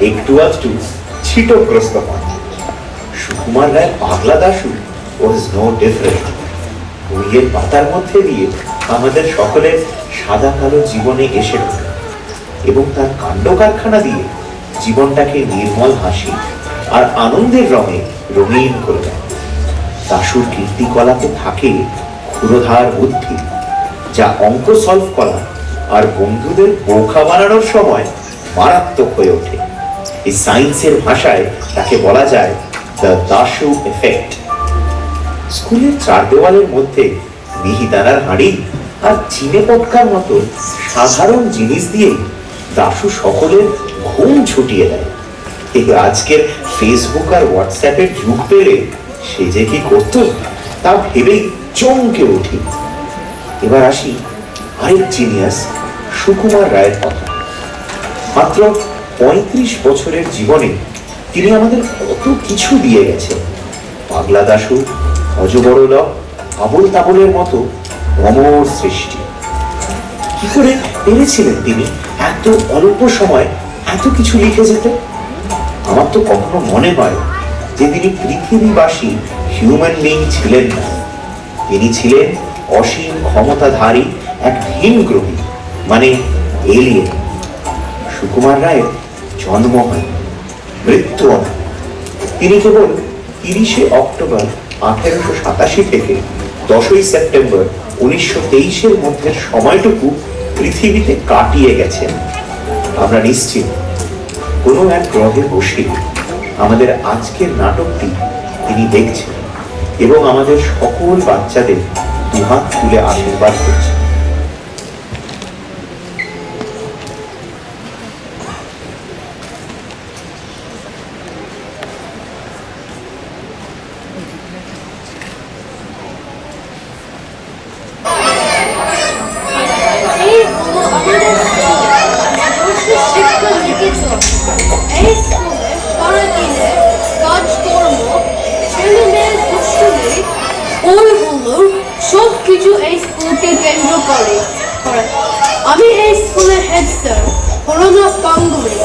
একটু আধটু ছিটগ্রস্ত হন। সুকুমার রায় পাগলা দাশু ওয়াজ নো ডিফারেন্ট। বইয়ের পাতার মধ্যে দিয়ে আমাদের সকলের সাদা কালো জীবনে এসে ঢোকে এবং তার কাণ্ড কারখানা দিয়ে জীবনটাকে নির্মল হাসি আর আনন্দের রঙে রঙিন করে দেয়। দাশুর কীর্তিকলাপে থাকে ক্ষুরধার বুদ্ধি, যা অঙ্ক সলভ করা আর বন্ধুদের বোকা বানানোর সময় মারাত্মক হয়ে ওঠে। এই সায়েন্সের ভাষায় তাকে বলা যায় দ্য দাশু এফেক্ট। স্কুলের চার দেওয়ালের মধ্যে মিহিদানার হাঁড়ি আর চিনে পটকার মতো সাধারণ জিনিস দিয়ে দাশু সকলের ঘুম ছুটিয়ে দেয়। এই আজকের ফেসবুক আর হোয়াটসঅ্যাপের যুগ পেলে সে যে কি করত তা ভেবেই চমকে উঠি। এবার আসি আরেক জিনিয়াস সুকুমার রায়ের কথা। মাত্র ৩৫ বছরের জীবনে তিনি আমাদের কত কিছু দিয়ে গেছেন। পাগলা দাশু, অজবড়লা, আবল তাবলের মতো অমর সৃষ্টি। কি করে পেরেছিলেন তিনি এত অল্প সময় এত কিছু লিখে যেতে? আমার তো কখনো মনে হয় যে তিনি পৃথিবীবাসী হিউম্যান বিং ছিলেন না। তিনি ছিলেন অসীম ক্ষমতাধারী এক ভিনগ্রহী, মানে এলিয়েন। সুকুমার রায়ের জন্ম হয়, মৃত্যু হয়। তিনি কেবল ৩০শে অক্টোবর ১৮৮৭ থেকে ১০ই সেপ্টেম্বর ১৯২৩-এর মধ্যে সময়টুকু পৃথিবীতে কাটিয়ে গেছেন। আমরা নিশ্চিত কোনো এক গ্রহে বসে আমাদের আজকের নাটকটি তিনি দেখছেন এবং আমাদের সকল বাচ্চাদের দুহাত তুলে আশীর্বাদ করছেন। সবকিছু এই স্কুলকে কেন্দ্র করে। আমি এই স্কুলের হেড স্যার হরনাথ গাঙ্গুলি।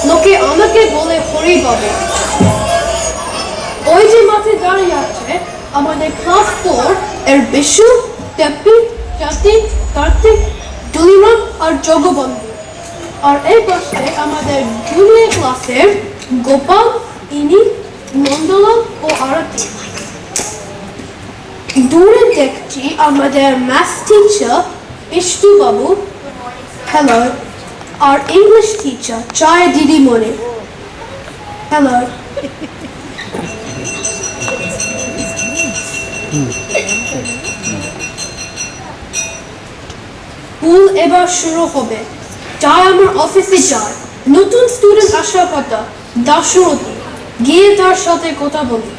লোকে আমাকে বলে হরি বাবা। ওই যে মাঠে দাঁড়িয়ে আছে আমাদের ক্লাস 4 এর বিশু, টেপি, জাতি, কার্তিক, দুলিরাম আর জগবন্ধু। আর এই পাশে আমাদের জুনিয়র ক্লাসের গোপাল, ইনি, নন্দলাল ও আরতি। দূরে দেখছি আমাদের ম্যাথ টিচার বিষ্ণু বাবু, হ্যালো, আর ইংলিশ টিচার জয় দিদিমণি, হ্যালো। স্কুল এবার শুরু হবে, তাই আমার অফিসে যায়। নতুন স্টুডেন্ট আসার কথা, দাশরথী। গিয়ে তার সাথে কথা বলি।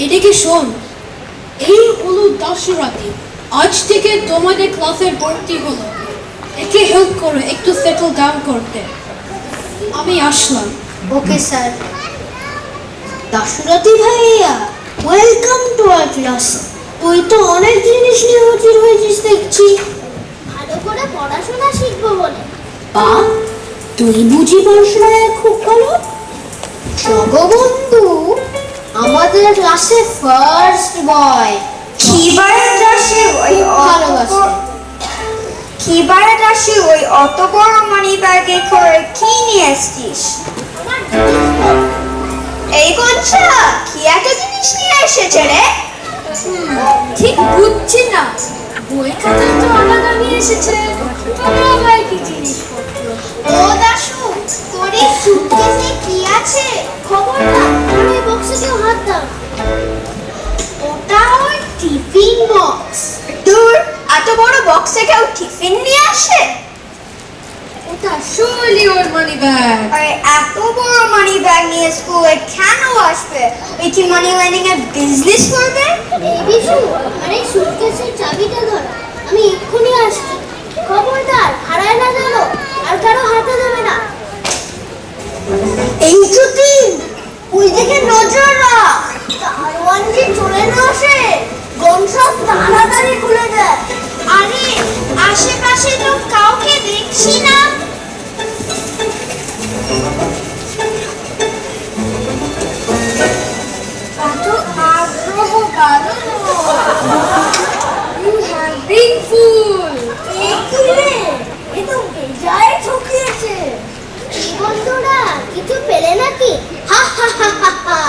এদিকে শোন, এই হলো দাশরথী। আজ থেকে তোমাদের ক্লাসের ভর্তি হলো। একে হেল্প করো একটু সেটেল ডাউন করতে। আমি আসলাম। Okay sir. দাশরথী ভাইয়া, ওয়েলকাম টু আওয়ার ক্লাস। তুই তো অনেক জিনিস নিয়ে হাজির হয়েছিস দেখছি। ভালো করে পড়াশোনা শিখবো বলে। বাহ, তুই বুঝি পড়াশোনায় খুব ভালো? জগবন্ধু আমাদের ক্লাসে ফার্স্ট বয়। কিবারে দাসে ওই অত বড় মানি ব্যাগে করে কি নিয়ে এসছিস? এই কচ্ছা কি এত জিনিস নিয়ে এসেছে রে? ঠিক বুঝছি না, বই খাতা তো আলাদা নিয়ে এসেছে, তবে আবার কি জিনিসপত্র। ও দাশু, এই সুটকেসে কি আছে? খবরদার ওই বক্সে কেউ হাত দাও না। ওটা ওর টিফিন বক্স। দূর, এত বড় বক্সে কেউ টিফিন নিয়ে আসে? ওটা surely ওর মানি ব্যাগ। আরে এত বড় মানি ব্যাগ নিয়ে স্কুলে কেন আসবে? এই কি মানি লেন্ডিং এর বিজনেস করবে? এই বিশু, আরে সুটকেসের চাবিটা ধরো, আমি এক্ষুনি আসছি। খবরদার হারায় না জানো, আর কারো হাতে দেবে না। এই যতীন, ওই দিকে নজর রাখ। দারোয়ান যে চলে না আসে, গন সব তাড়াতাড়ি খুলে দেয়। আরে আশেপাশে তো কাউকে দেখছি না। কত আগ্রহ বাড়ানো। You have been fool. এই কি রে? এ তো বেজায় ঠকিয়েছে। কি বন্ধুরা, কিছু পেলে নাকি? হা হা হা হা হা।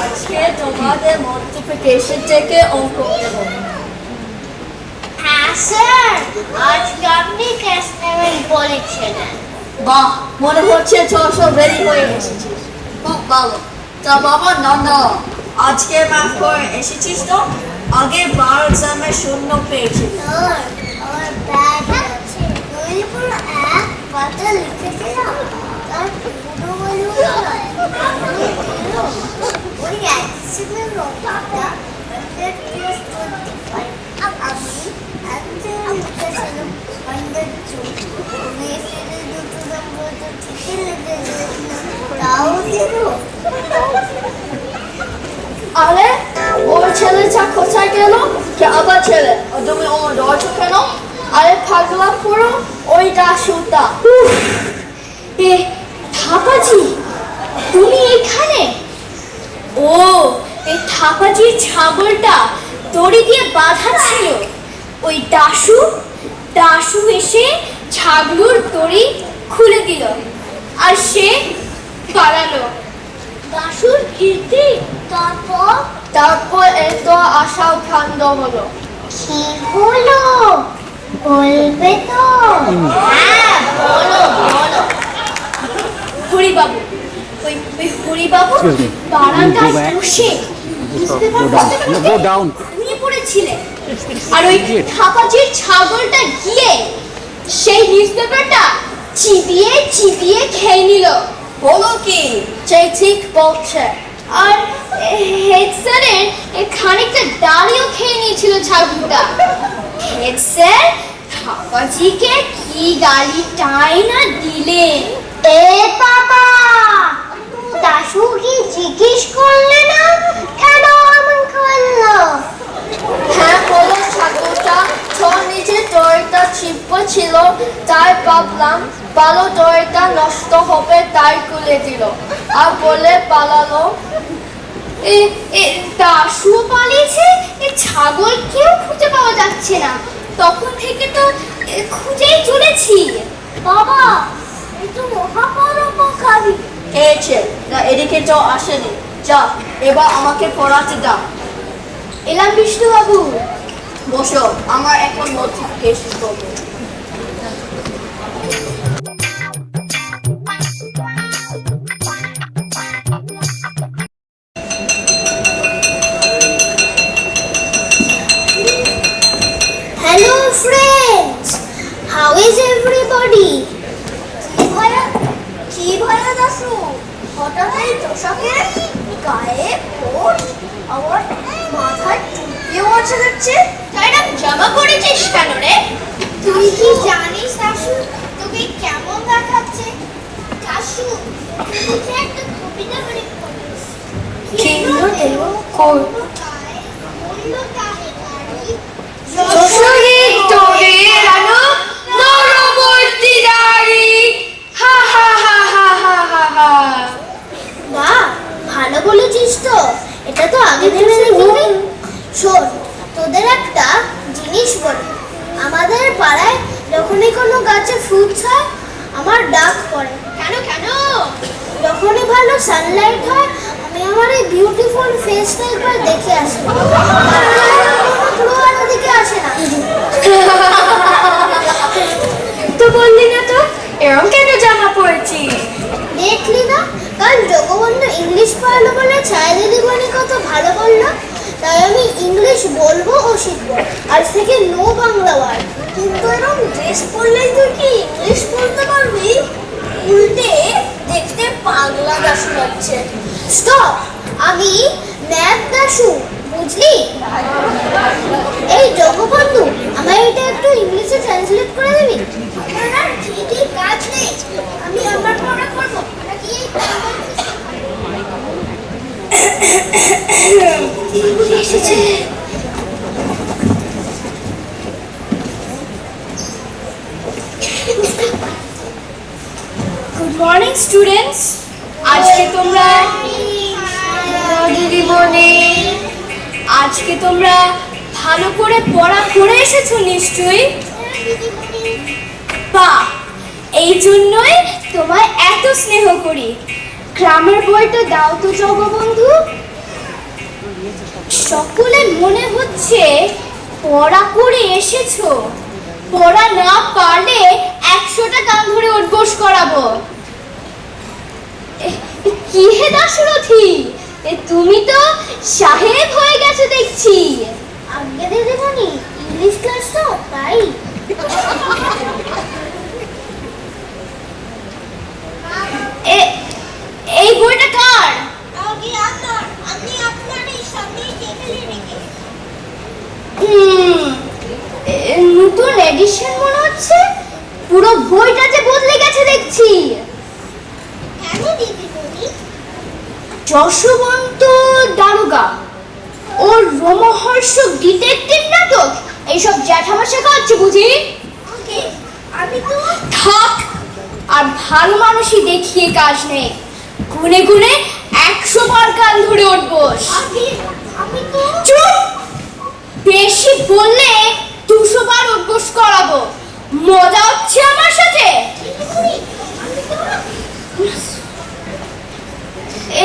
আজকে তোমাদের মাল্টিপ্লিকেশন থেকে অঙ্ক দেব। হ্যাঁ স্যার, আজকে আপনি ক্লাস নেবেন বলেছিলেন। বাহ, মনে হচ্ছে তোর সব রেডি হয়ে এসেছিস। খুব ভালো। তা বাবা না আজকে ম্যাথ করে এসেছিস তো? আগের বার এক্সামে শূন্য পেয়েছিস। স্যার, আমার ব্যাগ আছে। ওই পুরো এক পাতা লিখেছিলাম, তার পুরো বলুন ওই অ্যাক্সিডেন্ট রোগটা আরে ওর ছেলেটা কোথায় গেল? কে আবার ছেলে? ও তুমি ও ডরছো কেন? আরে পাগলা পুরো ওইটা সুতা। এ থাপাজি, তুমি এখানে? ও, এই থাপাজির ছাগলটা দড়ি দিয়ে বাঁধা ছিল। ওই দাশু এসে ছাগলুর দড়ি খুলে দিল আর সে পালালো। দাশুর কীর্তি। তারপর এত আশাও কাণ্ড হলো। কি হলো বলবে তো? হ্যাঁ বলো বলো। হরিবাবু, ওই হরিবাবু বারান্দায় বসে নিউজপেপার ঘুমিয়ে পড়েছিলেন, আর ওই থাপাজির ছাগলটা গিয়ে সেই নিউজপেপারটা চিবিয়ে খেয়ে নিল। বলো কি? সে ঠিক বলছে। আর হেড স্যারের খানিকটা ডালিও খেয়ে নিয়েছিল ছাগলটা। হেড স্যার থাপাজিকে কি গালিটাই না দিলেন। এ বাবা, দাশু কি জিজ্ঞেস করলে না কেন এমন করলো? হ্যাঁ বলো, ছাগলটা তোর নিচে দড়িটা চিপে ছিল, তাই ভাবলাম ভালো দড়িটা নষ্ট হবে তাই খুলে দিল আর বলে পালালো। দাশু পালিয়েছে, এ ছাগল কেউ খুঁজে পাওয়া যাচ্ছে না। তখন থেকে তো খুঁজেই চলেছি। বাবা, এ তো মহা বড় বোকামি। খেয়েছে না, এদিকে তো আসেনি। যা, এবার আমাকে পড়াতে দাও। এলাম বিষ্ণুবাবু। বসো, আমার এখন নোটিফিকেশন করবো। Hello friends, how is everybody? কি ভাইয়া দাশু, হঠাৎ এই পোশাকে গায়ে কোট আবার মাথায় টুপিও আছে দেখছি। এরকম জামা পরেছিস কেন রে? তুই কি জানিস দাশু তোকে কেমন দেখাচ্ছে? দাশু, তুই যে একটা কবিতা বলে পড়িস। কিন্নর এলো কোট যশোরীর তোরে রানু নরবর্তী দাড়ি, হা হা হা হা হা হা হা। বাহ, ভালো বলেছিস তো। এটা তো আগে ভেবে দেখিনি। শোন, তোদের একটা জিনিস বলি। আমাদের যখনই কোনো গাছে ফ্রুটস হয় আমার ডাক পড়ে। কেন কেন? যখনই ভালো সানলাইট হয় আমি আমার এই বিউটিফুল ফেসটা একবার দেখে আসি। পুরো দিকে আসে না। তো বললি না তো এরকম কেন জামা পরেছি? দেখলি না কাল জগবন্ধু ইংলিশ পড়ালো বলে ছায়া দিদিমণি কত ভালো বললো, তাই আমি ইংলিশ বলবো ও শিখবো। আজ থেকে নো বাংলা ওয়ার্ড। কিন্তু এরকম ড্রেস পরলেই তুই কি ইংলিশ বলতে পারবি? উল্টে দেখতে পাগলা দাশু লাগছে। স্টপ, আমি ম্যাথ দাশু, বুঝলি? এই জগবন্ধু আমায় এটা একটু ইংলিশে ট্রান্সলেট করে দিবি? আমার আর ঠিকই কাজ নেই, আমি আমার পড়া করবো নাকি এই এসেছে। Good morning students. আজকে তোমরা দিদিমণি আজকে তোমরা ভালো করে পড়া করে এসেছো নিশ্চয়ই। বাহ, এই জন্যই তোমায় এত স্নেহ করি। গ্রামের বইটা দাও তো জগবন্ধু। সকলে মনে হচ্ছে পড়া করে এসেছো। পড়া না পারলে 100টা কান ধরে উঠবোস করাবো। কি হে দাশরথী, তুমি তো সাহেব হয়ে গেছো দেখছি। আগে দিদিমণি ইংলিশ ক্লাস তো তাই। এই বইটা কার? আগে আপনি আপনার এই সামনেই টেবিলে রেখে। নতুন এডিশন মনে হচ্ছে। পুরো বইটা যে বদলে গেছে দেখছি। কেন দিদিমণি? যশবন্ত দারোগা ও রোমহর্ষক ডিটেকটিভ নাটক এইসব জ্যাঠামা শেখা হচ্ছে বুঝি? ওকে, আমি তো থাক, আর ভালো মানুষই দেখিয়ে কাজ নেই। গুনে গুনে 100 বার কান ধরে উঠবোস। আমি তো চুপ, বেশি বললে 200 বার উঠবোস করাবো। মজা হচ্ছে আমার সাথে? দিদিমণি আমি তো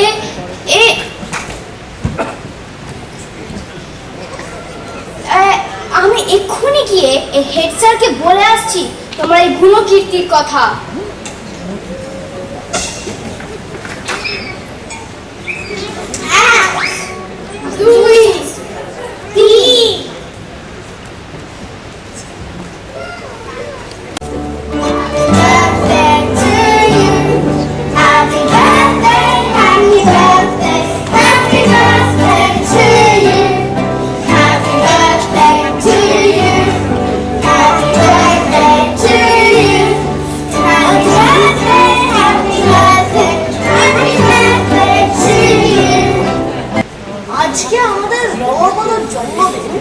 এ এ আমি এক্ষুনি গিয়ে হেড স্যারকে বলে আসছি তোমার এই গুণকীর্তির কথা। 1 2 3 আজকে আমাদের রমাপদর জন্মদিন,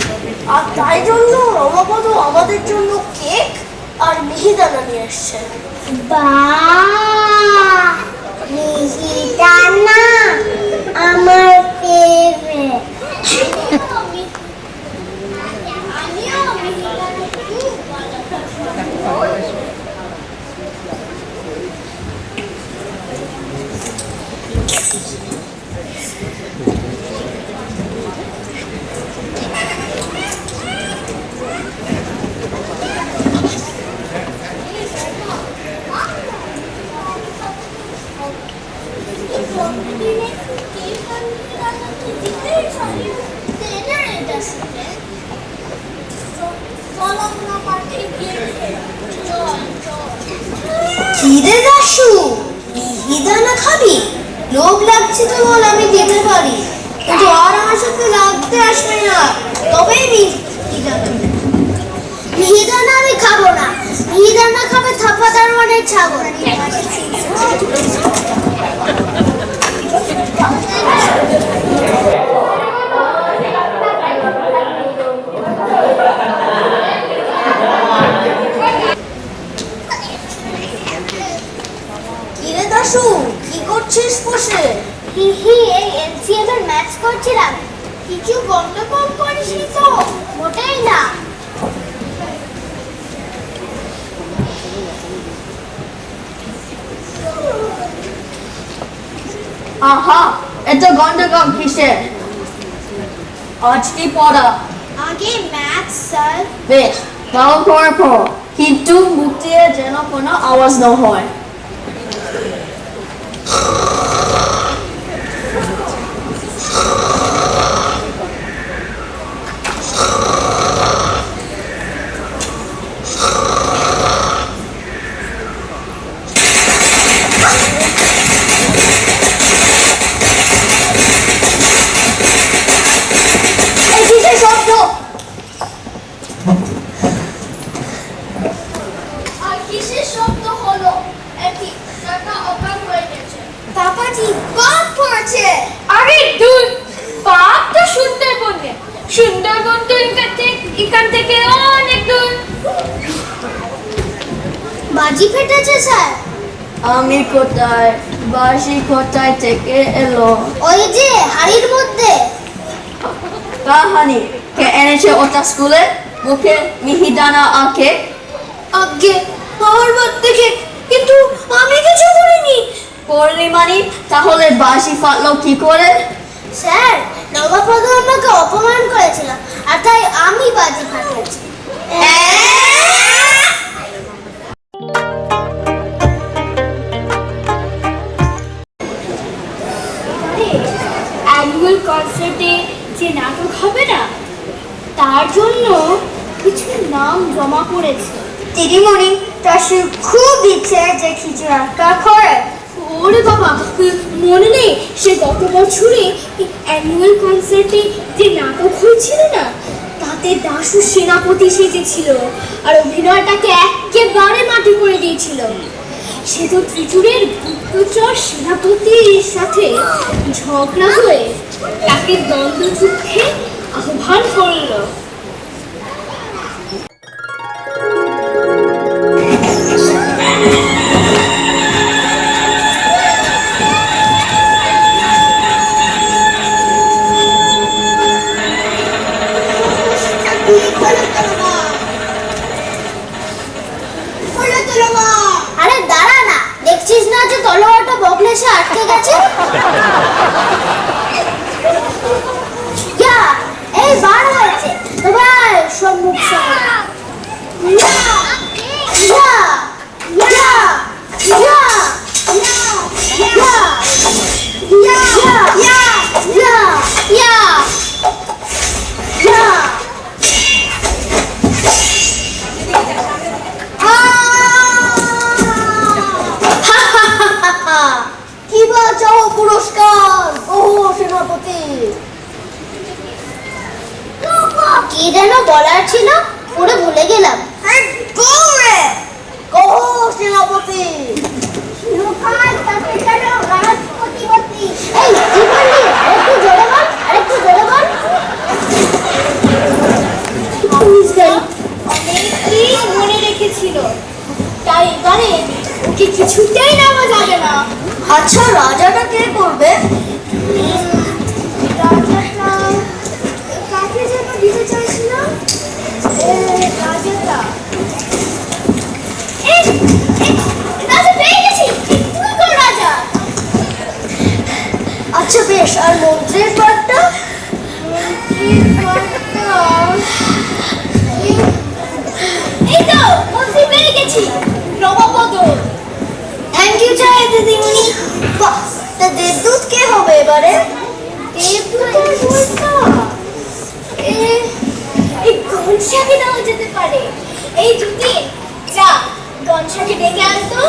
আর তাই জন্য রমাপদ আমাদের জন্য কেক আর মিহিদানা নিয়ে এসছে। বাহ, মিহিদানা আমার ফেভারিট। আমিও মিহিদানা খুব ভালোবাসি। খিদে দাশু, মিহিদানা খাবি? লোভ লাগছে তো বল, আমি দিতে পারি, কিন্তু আর আমার সাথে লাগতে আসবে না, তবেই মিহিদানা আমি খাবো না। মিহিদানা খাবে থাপাদার মানে ছাগল। কিরে দাশু, কি করছিস বসে? এই এনসিএম এর ম্যাথস করছিলাম। কিছু গন্ডগোল করিসনি তো? মোটেই না। আহা, এত গন্ডগোল কিসের? আজ কি পড়া? আগে ম্যাথ স্যার। বেশ, ভালো করে পড়ো, কিন্তু মুখ দিয়ে যেন কোনো আওয়াজ না হয়। এই কিসের শব্দ? আর কিসের শব্দ হলো? একই টাকা অকাল হয়ে গেছে। পাপাজি পাপ পড়েছে। আরে দূর, পাপ তো সুন্দরবনে। সুন্দরবন তো এখান থেকে অনেক দূর। বাজি ফেটেছে স্যার। আমি কোথায়? বাসি কোথায় থেকে এলো? ওই যে হাড়ির মধ্যে। কাহানি কে এনেছে ওটা স্কুলে? মুখে মিহিদানা আঁকে। আগে আমার বাদ থেকে, কিন্তু আমি কিছু করিনি। করলি মানি, তাহলে বাসি ফাটলো কি করে? স্যার, নবাবপ্রধান আমাকে অপমান করেছিল, আর তাই আমি বাজি ফাটিয়েছি। অ্যানুয়াল কনসার্টে যে নাটক হবে না, তার জন্য কিছু নাম জমা করেছে। দিদিমণি, তার খুব ইচ্ছে যে কিছু একটা করে। ওরে বাবা, মনে নেই সে গত বছরে অ্যানুয়াল কনসার্টে যে নাটক হয়েছিল না, তাতে দাশু সেনাপতি সেজেছিল আর অভিনয়টাকে একেবারে মাটি করে দিয়েছিল। সে তো ত্রিচুরের গুপ্তচর সেনাপতির সাথে ঝগড়া হয়ে তাকে দ্বন্দ্বযুদ্ধে আহ্বান করলো। আরে দাঁড়া না, দেখছিস না যে তলোয়ারটা বগলেশে আটকে গেছে? ইয়া, এই বার হয়েছে, এবার সম্মুখ সামনে। ইয়া, ইয়া, ইয়া, ইয়া, ইয়া, ইয়া, ইয়া, ইয়া, ইয়া, ইয়া। কি বা চাও পুরস্কার? ও সেনাপতি, কি যেন বলার ছিল, পুরো ভুলে গেলাম। সেনাপতি, এই কি বললি? আরেকটু জোরে বল, আরেকটু জোরে বল। অনেকেই মনে রেখেছিল, তাই এবারে ওকে কিছুতেই নেওয়া যাবে না। আচ্ছা, রাজাটা কে করবে? রাজাটা কাকে যেন দিতে চাইছিলাম? রাজাটা রাজা পেয়ে গেছি, তুই কর রাজা। আচ্ছা বেশ, আর মন্ত্রীর পাঠটা? এই তো মন্ত্রী পেয়ে গেছি, নবাবপদ। থ্যাংক ইউ চাই দিদিমণি। বাহ, তা দেবদূত কে হবে এবারে? দেবদূতের বলতা এই গনসাকে দেওয়া যেতে পারে। এই জুতি, যা গনসাকে ডেকে আনতো।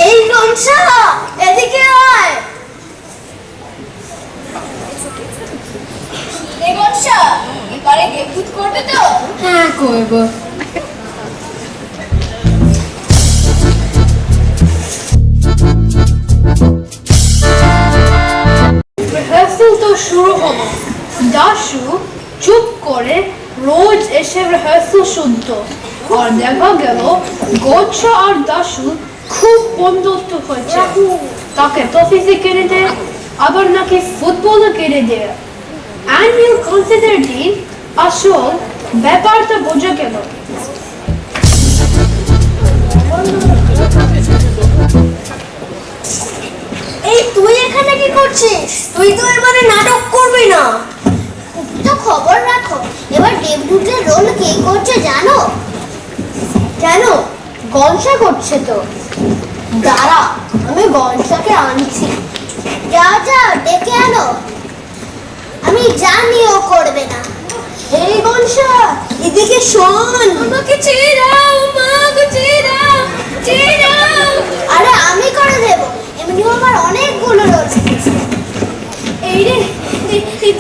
এই গনসা, এদিকে আয়। রে গনসা, এবারে দেবদূত করবে তো? হ্যাঁ, করব। রিহার্সাল তো শুরু হলো। দাশু চুপ করে রোজ এসে রিহার্সাল শুনতো, আর দেখা গেল গোচ্ছা আর দাশু খুব বন্ধুত্ব হয়েছে। তাকে টফি কিনে দেয়, আবার নাকি ফুটবলও কিনে দেয়। অ্যানুয়াল কনসার্টের দিন আসল ব্যাপারটা বোঝা গেল। এই তুই এখানে কি করছিস? তুই তো এবারে নাটক করবি না। তো খবর রাখো, এবার দেবদূতের রোল কে করছে জানো? কেন? গনসা করছে তো। দাঁড়া, আমি গনসাকে আনছি। যাও যাও, ডেকে আনো। আমি জানি ও করবে না। এই গনসা, এদিকে শোন। আমাকে ছেড়ে দাও মা, ছেড়ে দাও, ছেড়ে দাও। আরে আমি করে দেব, এমনি আমার অনেকগুলো রোল শিখেছে। এই রে,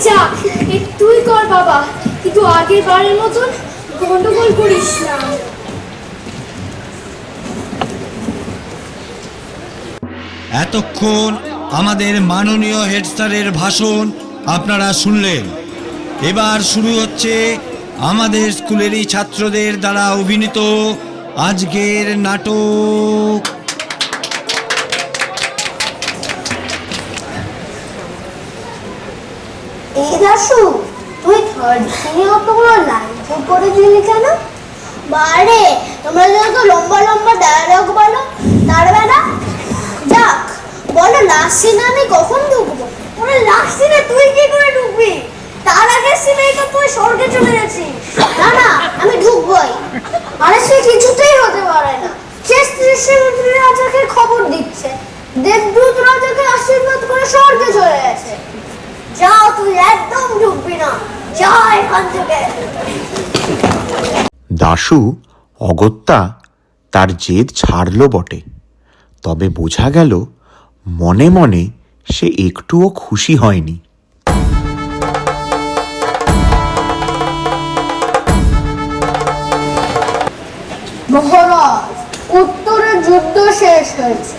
যাক, তুই কর বাবা, কিন্তু আগের বারের মতন গন্ডগোল করিস না। এতক্ষণ আমাদের মাননীয় হেড স্যারের ভাষণ আপনারা শুনলেন। এবার শুরু হচ্ছে আমাদের স্কুলেরই ছাত্রদের দ্বারা অভিনীত আজকের নাটক। এই দাশু, তুই থার্ড সিনে অতগুলো লাইন যোগ করেছিলি কেন? বারে, তোমরা যত লম্বা লম্বা ডায়লগ বলো, তার বেলা যাক বলো লাস্ট সিনে আমি কখন ঢুকবো? ওরা লাস্ট সিনে তুই কি করে ঢুকবি? তার আগের সিনে তো তুই স্বর্গে চলে গেছিস। না না, আমি ঢুকবই। আরে সে কিছুতেই হতে পারে না। শেষ দৃশ্যে রাজাকে খবর দিচ্ছে দেবদূত রাজাকে আশীর্বাদ করে স্বর্গে চলে গেছে। যাও, তুই একদম ঢুকবি না, যা এখান থেকে। দাশু অগত্যা তার জেদ ছাড়ল বটে, তবে বোঝা গেল মনে মনে সে একটুও খুশি হয়নি। মহারাজ, উত্তরের যুদ্ধ শেষ হয়েছে।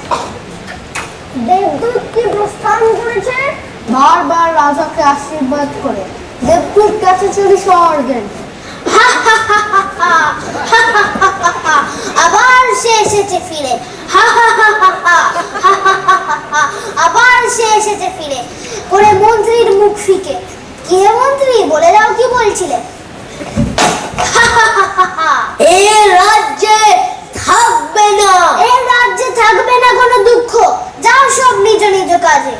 দেবদূত কি প্রস্থান করেছে? বারবার রাজাকে আশীর্বাদ করে দেবদূত কাছে চলে স্বর্গে। আবার সে এসেছে ফিরে। আবার সে এসেছে ফিরে করে মন্ত্রীর মুখ ফিকে। কি হে মন্ত্রী, বলে দাও কি বলছিলে? এ রাজ্যে থাকবে না, এ রাজ্যে থাকবে না কোনো দুঃখ। যাও সব নিজ নিজ কাজে।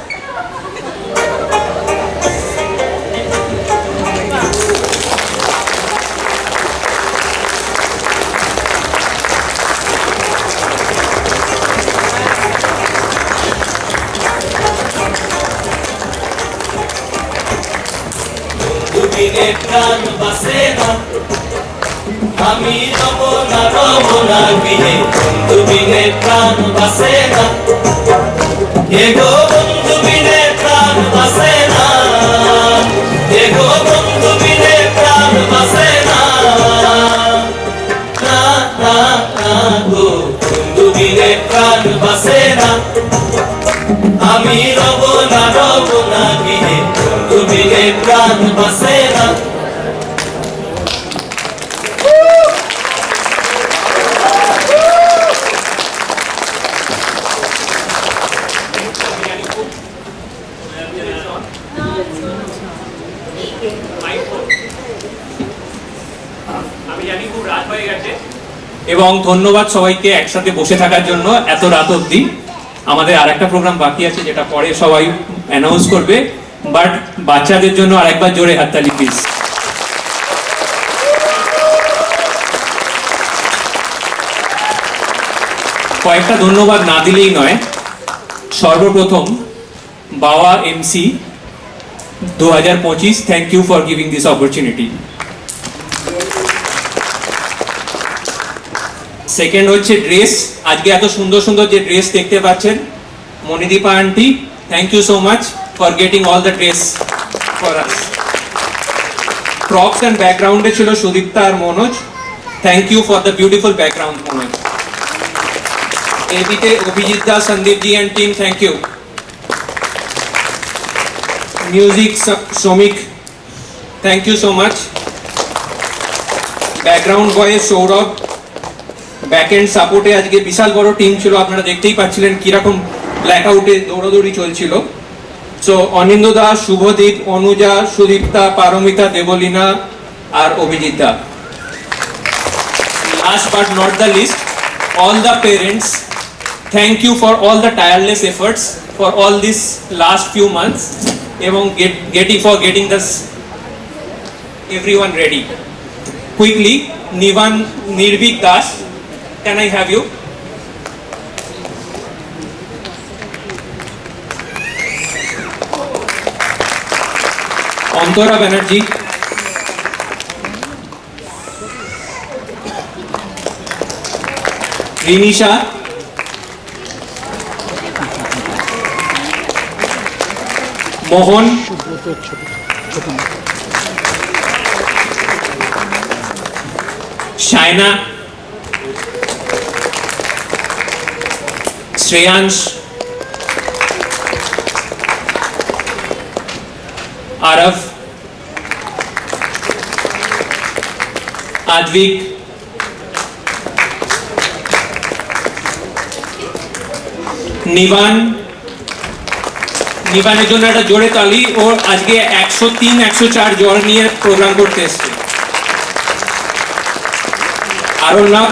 দুদিনে প্রাণ বাসে না, আমি রব না বিহে। দুদিনে প্রাণ বাসে না, এগো বন্ধু বিনে প্রাণ বাসে না, এগো বন্ধু বিনে প্রাণ বাসে না। না না না গো, বন্ধু বিনে প্রাণ বাসে না, আমি রব না বিহে। বন্ধু বিনে প্রাণ বাসে না। এবং ধন্যবাদ সবাইকে একসাথে বসে থাকার জন্য এত রাত অবধি। আমাদের আরেকটা প্রোগ্রাম বাকি আছে যেটা পরে সবাই অ্যানাউন্স করবে, বাট বাচ্চাদের জন্য আরেকবার জোরে হাততালি প্লিজ। কয়েকটা ধন্যবাদ না দিলেই নয়। সর্বপ্রথম বাবা MC 2025, thank you for giving this opportunity. Second হচ্ছে ড্রেস, আজকে এত সুন্দর সুন্দর যে ড্রেস দেখতে পাচ্ছেন, Monidipa aunty, thank you so much for getting all the dress for us. Props and ব্যাকগ্রাউন্ডে ছিল সুদীপ্তা আর Manoj, thank you for the beautiful background Manoj. এবিতে Abhijit da, Sandip ji and team, thank you. Music Shramik, thank you so much. Background voice Sourav, back and সাপোর্টে আজকে বিশাল বড় team ছিল, আপনারা দেখতেই পাচ্ছিলেন কিরকম ব্ল্যাক আউটে দৌড়াদৌড়ি চলছিল। সো অনিন্দ দাস, শুভদীপ, অনুজা, সুদীপ্তা, পারমিতা, দেবলীনা আর Abhijit da. Last but not the least, all the parents, thank you for all the tireless efforts for all this last few months এবং getting this everyone ready. Quickly, Nirvik Das, can I have you? Antara Banerjee, Rinisha, Mohan, Shaina, Shreyansh, Arav, Advik, নিবানের জন্য একটা জোরে তালি। ও আজকে 103-104 জ্বর নিয়ে programme করতে এসছে। আরণ্যক,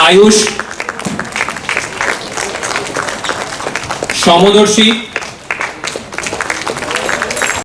আয়ুষ, সমদর্শী,